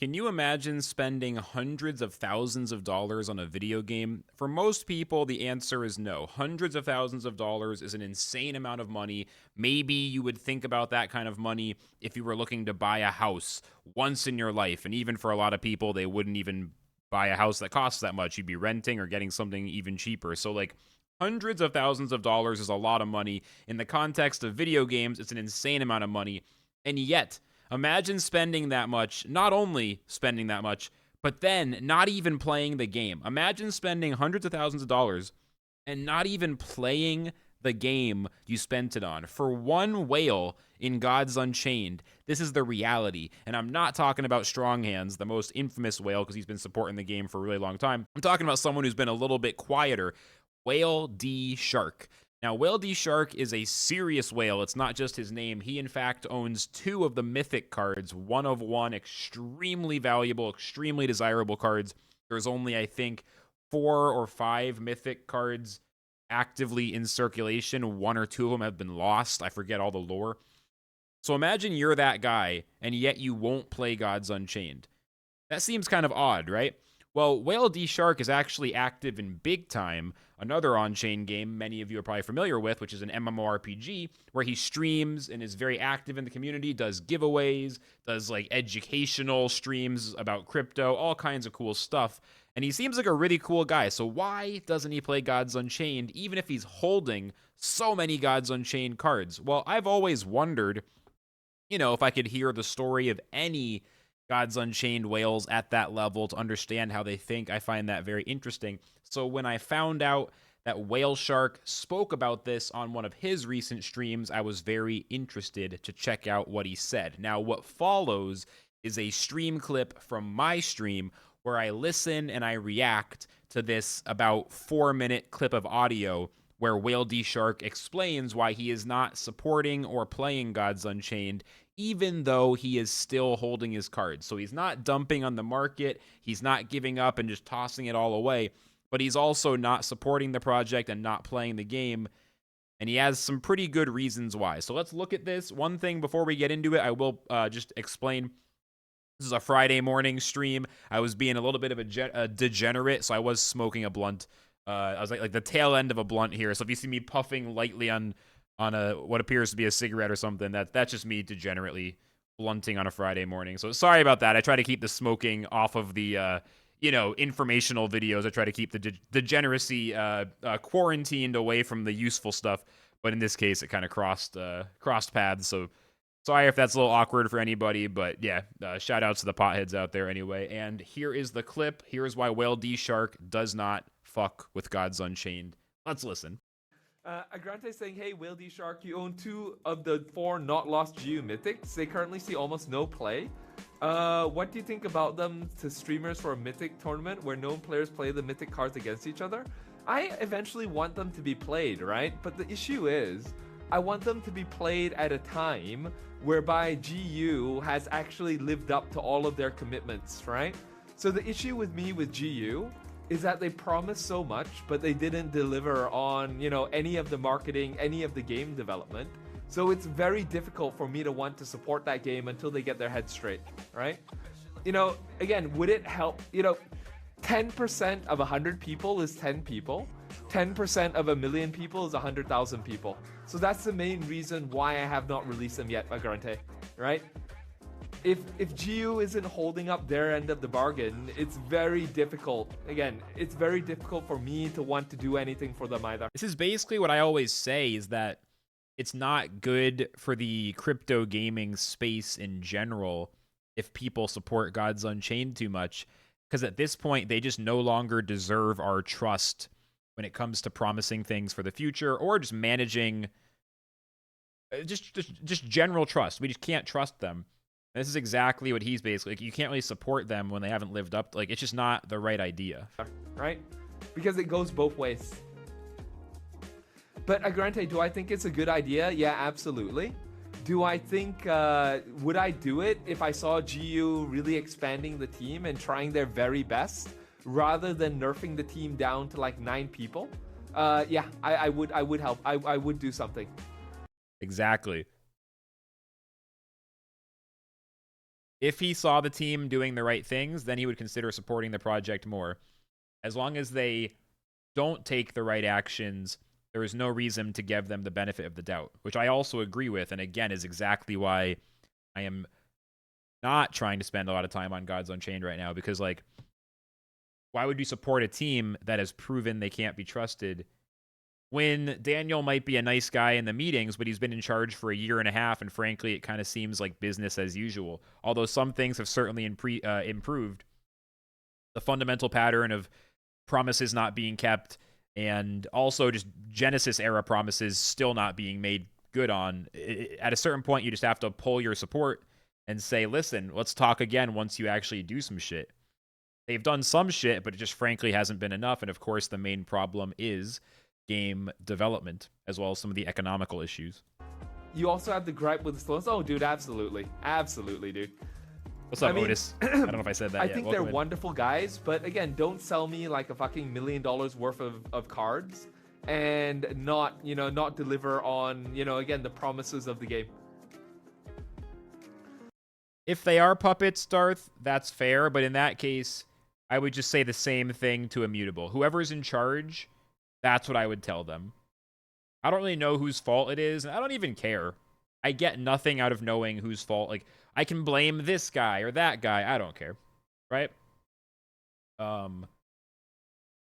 Can you imagine spending hundreds of thousands of dollars on a video game? For most people, the answer is no. Hundreds of thousands of dollars is an insane amount of money. Maybe you would think about that kind of money if you were looking to buy a house once in your life. And even for a lot of people, they wouldn't even buy a house that costs that much. You'd be renting or getting something even cheaper. So, like, hundreds of thousands of dollars is a lot of money. In the context of video games, it's an insane amount of money. And yet, imagine spending that much, not only spending that much, but then not even playing the game. Imagine spending hundreds of thousands of dollars and not even playing the game you spent it on. For one whale in Gods Unchained, this is the reality. And I'm not talking about Strong Hands, the most infamous whale, because he's been supporting the game for a really long time. I'm talking about someone who's been a little bit quieter. WhaleDShark. Now, WhaleDShark is a serious whale. It's not just his name. He, in fact, owns 2 of the mythic cards, one of one, extremely valuable, extremely desirable cards. There's only, I think, 4 or 5 mythic cards actively in circulation. 1 or 2 of them have been lost. I forget all the lore. So imagine you're that guy, and yet you won't play Gods Unchained. That seems kind of odd, right? Well, WhaleDShark is actually active in Big Time, another on-chain game many of you are probably familiar with, which is an MMORPG, where he streams and is very active in the community, does giveaways, does like educational streams about crypto, all kinds of cool stuff. And he seems like a really cool guy, so why doesn't he play Gods Unchained, even if he's holding so many Gods Unchained cards? Well, I've always wondered, if I could hear the story of any Gods Unchained whales at that level to understand how they think. I find that very interesting. So when I found out that WhaleDShark spoke about this on one of his recent streams, I was very interested to check out what he said. Now, what follows is a stream clip from my stream where I listen and I react to this about 4-minute clip of audio where WhaleDShark explains why he is not supporting or playing Gods Unchained, even though he is still holding his cards. So he's not dumping on the market, he's not giving up and just tossing it all away, but he's also not supporting the project and not playing the game, and he has some pretty good reasons why. So let's look at this. One thing before we get into it, I will just explain. This is a Friday morning stream. I was being a little bit of a degenerate, so I was smoking a blunt. I was like the tail end of a blunt here. So if you see me puffing lightly on a what appears to be a cigarette or something, that's just me degenerately blunting on a Friday morning. So sorry about that. I try to keep the smoking off of the informational videos. I try to keep the degeneracy quarantined away from the useful stuff. But in this case, it kind of crossed paths. So sorry if that's a little awkward for anybody, but yeah, shout outs to the potheads out there anyway. And here is the clip. Here is why WhaleDShark does not fuck with Gods Unchained. Let's listen. Agrante saying, hey, WhaleDShark, you own 2 of the 4 not lost GU mythics. They currently see almost no play. What do you think about them to streamers for a mythic tournament where known players play the mythic cards against each other? I eventually want them to be played, right? But the issue is, I want them to be played at a time whereby GU has actually lived up to all of their commitments, right? So the issue with me with GU is that they promised so much, but they didn't deliver on, any of the marketing, any of the game development. So it's very difficult for me to want to support that game until they get their head straight, right? Again, would it help? 10% of 100 people is 10 people. 10% of 1,000,000 people is 100,000 people. So that's the main reason why I have not released them yet, Agrante, right? If GU isn't holding up their end of the bargain, it's very difficult. Again, it's very difficult for me to want to do anything for them either. This is basically what I always say, is that it's not good for the crypto gaming space in general if people support Gods Unchained too much, because at this point, they just no longer deserve our trust when it comes to promising things for the future or just managing just general trust. We just can't trust them. This is exactly what he's basically like. You can't really support them when they haven't lived up. Like, it's just not the right idea, right? Because it goes both ways. But Agrante, do I think it's a good idea? Yeah, absolutely. Do I think would I do it if I saw GU really expanding the team and trying their very best rather than nerfing the team down to like 9 people? Yeah, I would help. I would do something. Exactly. If he saw the team doing the right things, then he would consider supporting the project more. As long as they don't take the right actions, there is no reason to give them the benefit of the doubt, which I also agree with, and again is exactly why I am not trying to spend a lot of time on Gods Unchained right now, because like, why would you support a team that has proven they can't be trusted when Daniel might be a nice guy in the meetings, but he's been in charge for a year and a half, and frankly, it kind of seems like business as usual. Although some things have certainly improved, the fundamental pattern of promises not being kept, and also just Genesis era promises still not being made good on. At a certain point, you just have to pull your support and say, listen, let's talk again once you actually do some shit. They've done some shit, but it just frankly hasn't been enough. And of course, the main problem is game development, as well as some of the economical issues. You also have the gripe with the slowness. Oh, dude, absolutely. Absolutely, dude. What's up, Otis? I don't know if I said that I yet. think Welcome they're in. wonderful guys, but again, don't sell me like a fucking $1 million worth of cards and not deliver on, again, the promises of the game. If they are puppets, Darth, that's fair, but in that case, I would just say the same thing to Immutable. Whoever's in charge, that's what I would tell them. I don't really know whose fault it is, and I don't even care. I get nothing out of knowing whose fault. Like, I can blame this guy or that guy. I don't care, right? I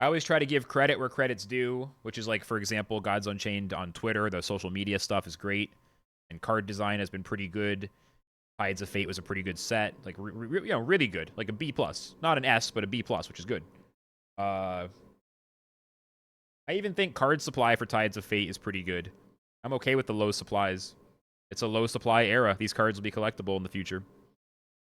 always try to give credit where credit's due, which is like, for example, Gods Unchained on Twitter. The social media stuff is great, and card design has been pretty good. Tides of Fate was a pretty good set, like really good, like a B plus, not an S, but a B plus, which is good. I even think card supply for Tides of Fate is pretty good. I'm okay with the low supplies. It's a low supply era. These cards will be collectible in the future.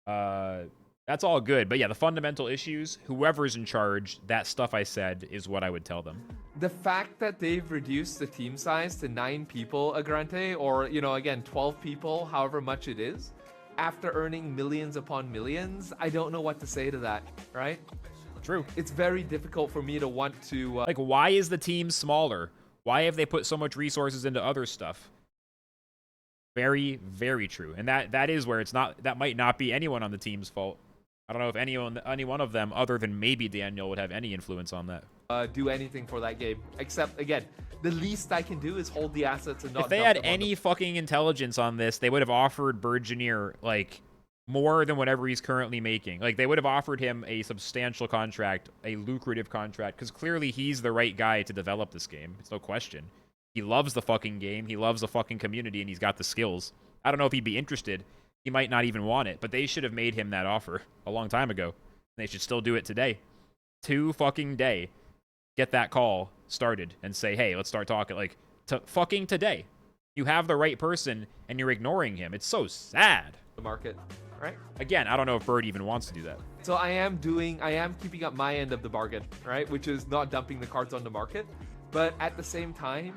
That's all good. But yeah, the fundamental issues, whoever's in charge, that stuff I said is what I would tell them. The fact that they've reduced the team size to 9 people, Agrante, or, again, 12 people, however much it is, after earning millions upon millions, I don't know what to say to that, right? True. It's very difficult for me to want to... Like, why is the team smaller? Why have they put so much resources into other stuff? Very, very true. And that is where it's not... That might not be anyone on the team's fault. I don't know if any one of them, other than maybe Daniel, would have any influence on that. do anything for that game. Except, again, the least I can do is hold the assets and not... If they had any fucking intelligence on this, they would have offered Burgeoneer, like, more than whatever he's currently making. Like, they would have offered him a substantial contract, a lucrative contract, because clearly he's the right guy to develop this game. It's no question. He loves the fucking game, he loves the fucking community, and he's got the skills. I don't know if he'd be interested. He might not even want it, but they should have made him that offer a long time ago. They should still do it today. Fucking day. Get that call started and say, hey, let's start talking. Like, fucking today. You have the right person, and you're ignoring him. It's so sad. The market, right? Again, I don't know if Bird even wants to do that. So I am keeping up my end of the bargain, right? Which is not dumping the cards on the market. But at the same time,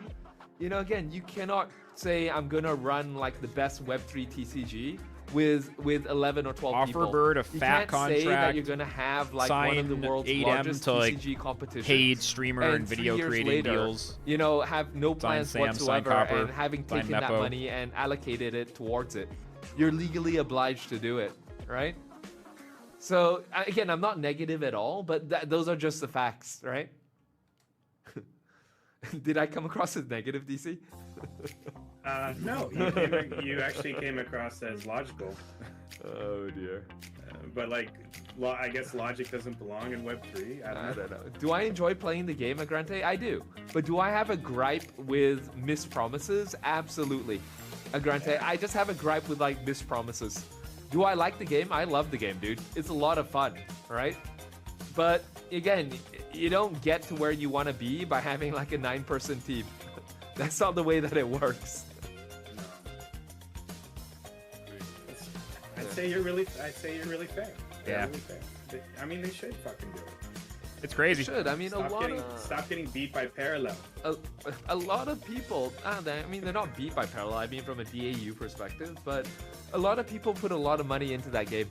again, you cannot say I'm going to run like the best Web3 TCG with 11 or 12 people. Offer Bird a fat contract. Say that you're going to have like one of the world's largest to, TCG competitions. Paid streamer and video creating later, deals. Have no plans whatsoever, and having taken that money and allocated it towards it. You're legally obliged to do it, right? So again, I'm not negative at all, but those are just the facts, right? Did I come across as negative, DC? No, you actually came across as logical. Oh dear. But I guess logic doesn't belong in Web3. I don't know. Do I enjoy playing the game, Agrante? I do. But do I have a gripe with missed promises? Absolutely. Agrante, I just have a gripe with like missed promises. Do I like the game? I love the game, dude. It's a lot of fun, right? But again, you don't get to where you want to be by having like a 9-person team. That's not the way that it works. I'd say you're really fair. Yeah. Really fair. I mean, they should fucking do it. It's crazy. They should. I mean, stop getting beat by Parallel. A lot of people, they're not beat by Parallel, I mean from a DAU perspective, but a lot of people put a lot of money into that game.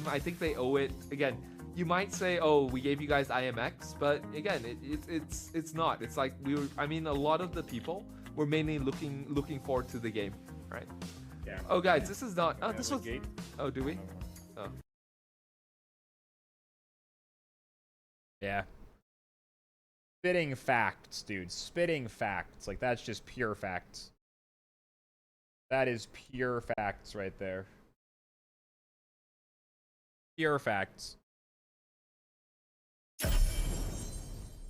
I think they owe it. Again, you might say, oh, we gave you guys IMX, but again, it's not. It's like a lot of the people were mainly looking forward to the game, right? Yeah. Oh, guys, this is not. Oh, this was. Gate. Oh, do we? Oh. Yeah. Spitting facts, dude. Spitting facts. Like, that's just pure facts. That is pure facts right there. Pure facts.